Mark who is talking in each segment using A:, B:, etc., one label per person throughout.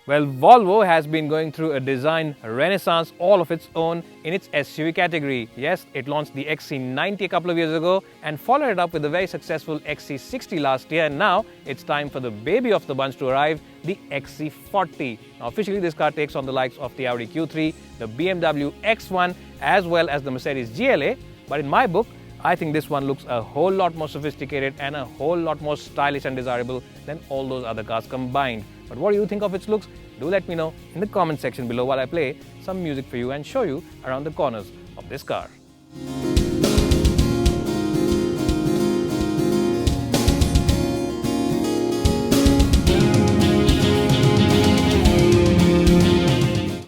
A: Well, Volvo has been going through a design renaissance all of its own in its SUV category. Yes, it launched the XC90 a couple of years ago and followed it up with the very successful XC60 last year, and now it's time for the baby of the bunch to arrive, the XC40. Now, officially this car takes on the likes of the Audi Q3, the BMW X1 as well as the Mercedes GLA, but in my book, I think this one looks a whole lot more sophisticated and a whole lot more stylish and desirable than all those other cars combined. But what do you think of its looks? Do let me know in the comment section below while I play some music for you and show you around the corners of this car.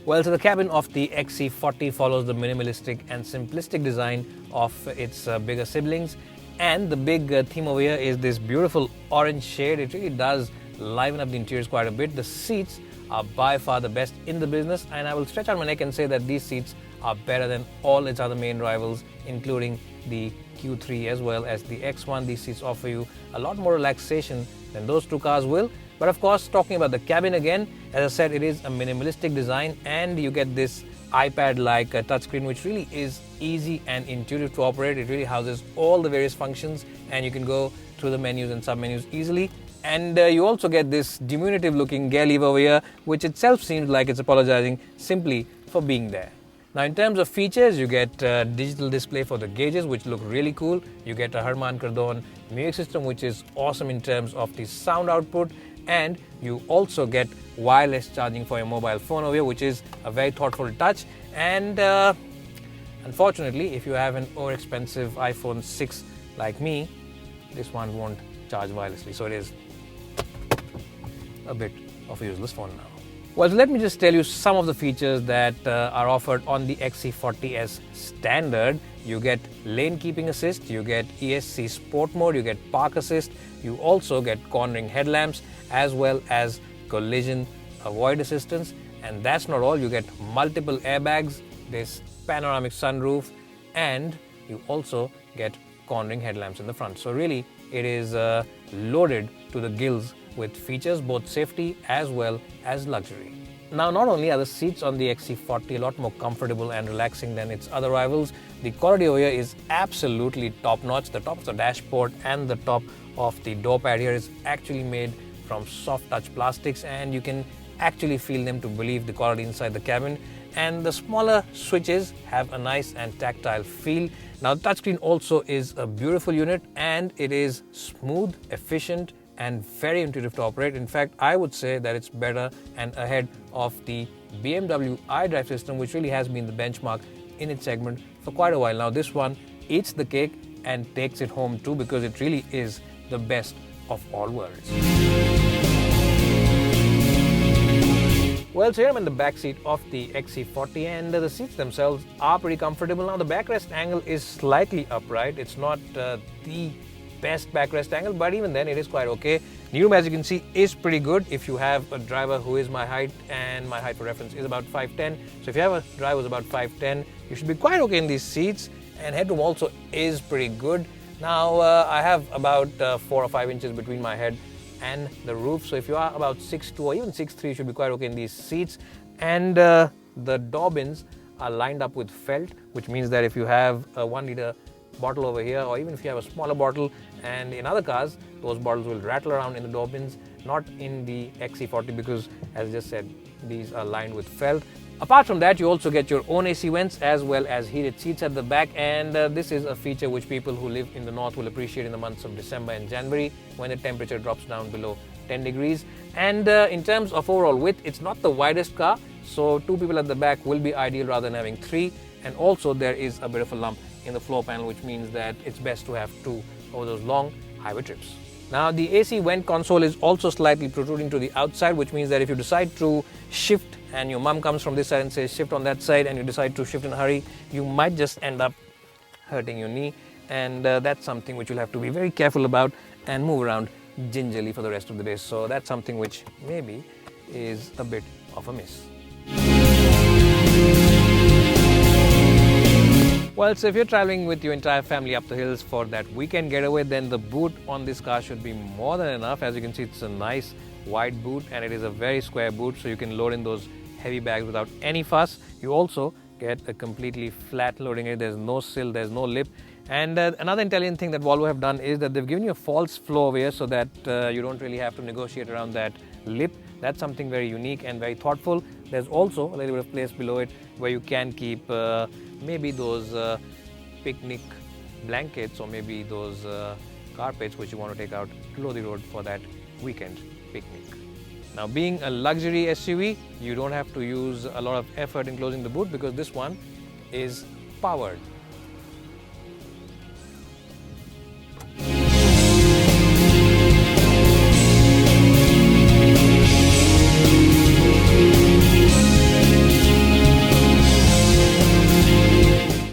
A: Well, so the cabin of the XC40 follows the minimalistic and simplistic design of its bigger siblings, and the big theme over here is this beautiful orange shade. It really does liven up the interiors quite a bit. The seats are by far the best in the business, and I will stretch out my neck and say that these seats are better than all its other main rivals, including the Q3 as well as the X1. These seats offer you a lot more relaxation than those two cars will. But of course, talking about the cabin again, as I said, it is a minimalistic design, and you get this iPad-like touchscreen, which really is easy and intuitive to operate. It really houses all the various functions, and you can go through the menus and sub-menus easily. And you also get this diminutive-looking gear lever over here, which itself seems like it's apologizing simply for being there. Now, in terms of features, you get digital display for the gauges, which look really cool. You get a Harman Kardon music system, which is awesome in terms of the sound output. And you also get wireless charging for your mobile phone over here, which is a very thoughtful touch. And unfortunately, if you have an overexpensive iPhone 6 like me, this one won't charge wirelessly. So it is a bit of a useless phone now. Well, so let me just tell you some of the features that are offered on the XC40 as standard. You get lane keeping assist, you get ESC sport mode, you get park assist, you also get cornering headlamps as well as collision avoid assistance. And that's not all, you get multiple airbags, this panoramic sunroof, and you also get cornering headlamps in the front. So really it is loaded to the gills with features, both safety as well as luxury. Now, not only are the seats on the XC40 a lot more comfortable and relaxing than its other rivals, the quality over here is absolutely top-notch. The top of the dashboard and the top of the door pad here is actually made from soft touch plastics, and you can actually feel them to believe the quality inside the cabin. And the smaller switches have a nice and tactile feel. Now, the touchscreen also is a beautiful unit, and it is smooth, efficient, and very intuitive to operate. In fact, I would say that it's better and ahead of the BMW iDrive system, which really has been the benchmark in its segment for quite a while now. This one eats the cake and takes it home too, because it really is the best of all worlds. Well, so here I'm in the back seat of the XC40, and the seats themselves are pretty comfortable. Now, the backrest angle is slightly upright. It's not the best backrest angle, but even then it is quite okay. The room, as you can see, is pretty good if you have a driver who is my height, and my height for reference is about 5'10". So if you have a driver who's about 5'10", you should be quite okay in these seats. And headroom also is pretty good. Now, I have about 4 or 5 inches between my head and the roof. So if you are about 6'2" or even 6'3", you should be quite okay in these seats. And the door bins are lined up with felt, which means that if you have a 1 liter bottle over here, or even if you have a smaller bottle, and in other cars, those bottles will rattle around in the door bins, not in the XC40, because as I just said, these are lined with felt. Apart from that, you also get your own AC vents as well as heated seats at the back, and this is a feature which people who live in the north will appreciate in the months of December and January, when the temperature drops down below 10 degrees. And in terms of overall width, it's not the widest car, so 2 people at the back will be ideal rather than having 3. And also there is a bit of a lump in the floor panel, which means that it's best to have 2 over those long highway trips. Now, the AC vent console is also slightly protruding to the outside, which means that if you decide to shift and your mum comes from this side and says shift on that side, and you decide to shift in a hurry, you might just end up hurting your knee, and that's something which you'll have to be very careful about and move around gingerly for the rest of the day. So that's something which maybe is a bit of a miss. Well, so if you're traveling with your entire family up the hills for that weekend getaway, then the boot on this car should be more than enough. As you can see, it's a nice wide boot, and it is a very square boot, so you can load in those heavy bags without any fuss. You also get a completely flat loading area. There's no sill, there's no lip. And another intelligent thing that Volvo have done is that they've given you a false floor over here so that you don't really have to negotiate around that lip. That's something very unique and very thoughtful. There's also a little bit of place below it where you can keep maybe those picnic blankets or maybe those carpets which you want to take out below the road for that weekend picnic. Now, being a luxury SUV, you don't have to use a lot of effort in closing the boot because this one is powered.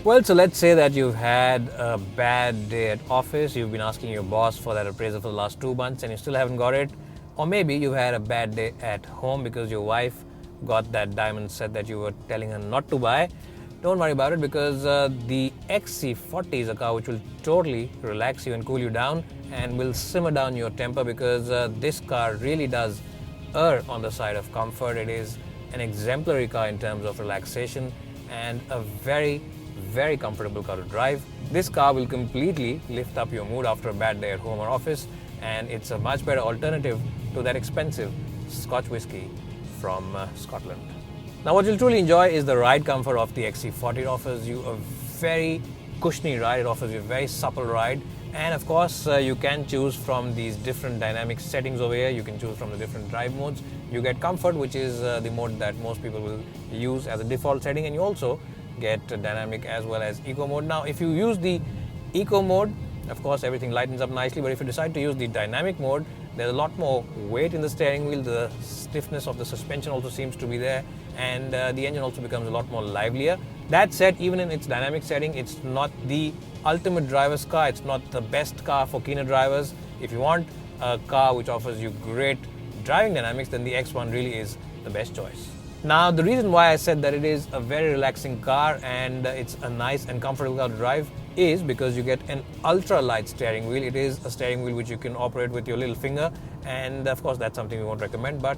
A: Well, so let's say that you've had a bad day at office, you've been asking your boss for that appraisal for the last 2 months and you still haven't got it. Or maybe you've had a bad day at home because your wife got that diamond set that you were telling her not to buy. Don't worry about it because the XC40 is a car which will totally relax you and cool you down and will simmer down your temper because this car really does err on the side of comfort. It is an exemplary car in terms of relaxation and a very comfortable car to drive. This car will completely lift up your mood after a bad day at home or office, and it's a much better alternative to that expensive Scotch whiskey from Scotland. Now, what you'll truly enjoy is the ride comfort of the XC40. It offers you a very cushiony ride, it offers you a very supple ride, and of course you can choose from these different dynamic settings over here. You can choose from the different drive modes. You get comfort, which is the mode that most people will use as a default setting, and you also get dynamic as well as eco mode. Now, if you use the eco mode, of course everything lightens up nicely, but if you decide to use the dynamic mode, there's a lot more weight in the steering wheel. The stiffness of the suspension also seems to be there, and the engine also becomes a lot more livelier. That said, even in its dynamic setting, it's not the ultimate driver's car. It's not the best car for keener drivers. If you want a car which offers you great driving dynamics, then the X1 really is the best choice. Now, the reason why I said that it is a very relaxing car and it's a nice and comfortable car to drive is because you get an ultra light steering wheel. It is a steering wheel which you can operate with your little finger, and of course that's something we won't recommend, but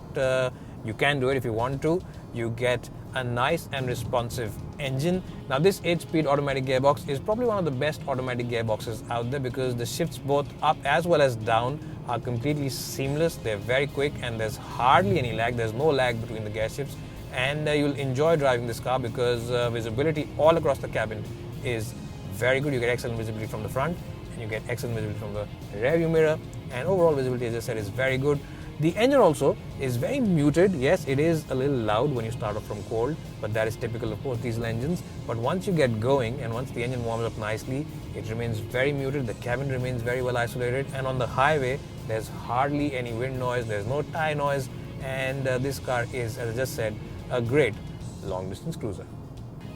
A: you can do it if you want to. You get a nice and responsive engine. Now, this 8-speed automatic gearbox is probably one of the best automatic gearboxes out there because the shifts both up as well as down are completely seamless. They're very quick and there's hardly any lag. There's no lag between the gear shifts, and you'll enjoy driving this car because visibility all across the cabin is very good. You get excellent visibility from the front and you get excellent visibility from the rear view mirror, and overall visibility, as I said, is very good. The engine also is very muted. Yes, it is a little loud when you start off from cold, but that is typical of course diesel engines. But once you get going and once the engine warms up nicely, it remains very muted. The cabin remains very well isolated, and on the highway there's hardly any wind noise, there's no tire noise, and this car is, as I just said, a great long distance cruiser.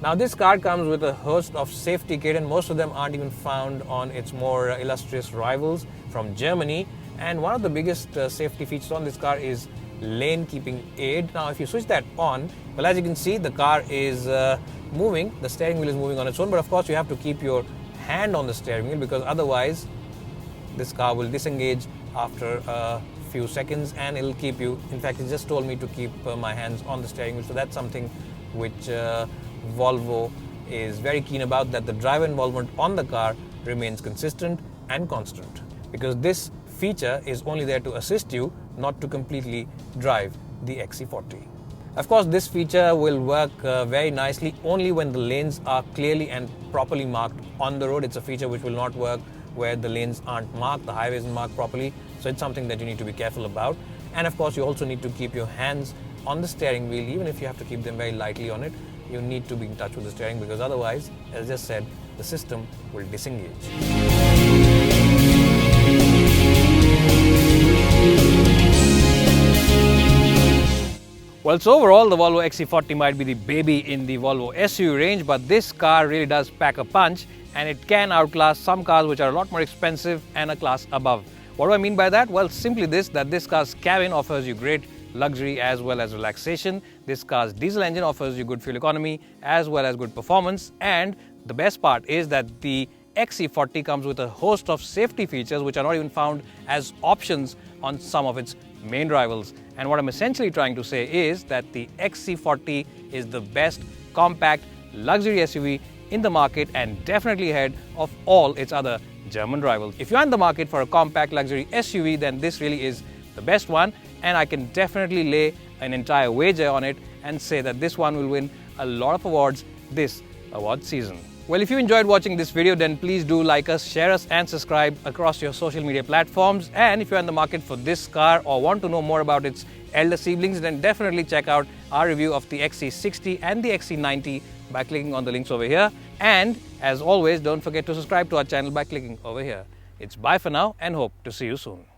A: Now, this car comes with a host of safety kit, and most of them aren't even found on its more illustrious rivals from Germany. And one of the biggest safety features on this car is lane keeping aid. Now, if you switch that on, well, as you can see, the car is moving, the steering wheel is moving on its own, but of course you have to keep your hand on the steering wheel because otherwise this car will disengage after a few seconds and it'll keep you, in fact it just told me to keep my hands on the steering wheel, so that's something which Volvo is very keen about, that the driver involvement on the car remains consistent and constant, because this feature is only there to assist you, not to completely drive the XC40. Of course, this feature will work very nicely only when the lanes are clearly and properly marked on the road. It's a feature which will not work where the lanes aren't marked, the highway isn't marked properly, so it's something that you need to be careful about. And of course, you also need to keep your hands on the steering wheel, even if you have to keep them very lightly on it. You need to be in touch with the steering, because otherwise, as I just said, the system will disengage. Well, so overall, the Volvo XC40 might be the baby in the Volvo SUV range, but this car really does pack a punch, and it can outclass some cars which are a lot more expensive and a class above. What do I mean by that? Well, simply this, that this car's cabin offers you great luxury as well as relaxation. This car's diesel engine offers you good fuel economy as well as good performance, and the best part is that the XC40 comes with a host of safety features which are not even found as options on some of its main rivals. And what I'm essentially trying to say is that the XC40 is the best compact luxury SUV in the market and definitely ahead of all its other German rivals. If you're in the market for a compact luxury SUV, then this really is the best one, and I can definitely lay an entire wager on it and say that this one will win a lot of awards this award season. Well, if you enjoyed watching this video, then please do like us, share us and subscribe across your social media platforms. And if you're in the market for this car or want to know more about its elder siblings, then definitely check out our review of the XC60 and the XC90 by clicking on the links over here. And as always, don't forget to subscribe to our channel by clicking over here. It's bye for now and hope to see you soon.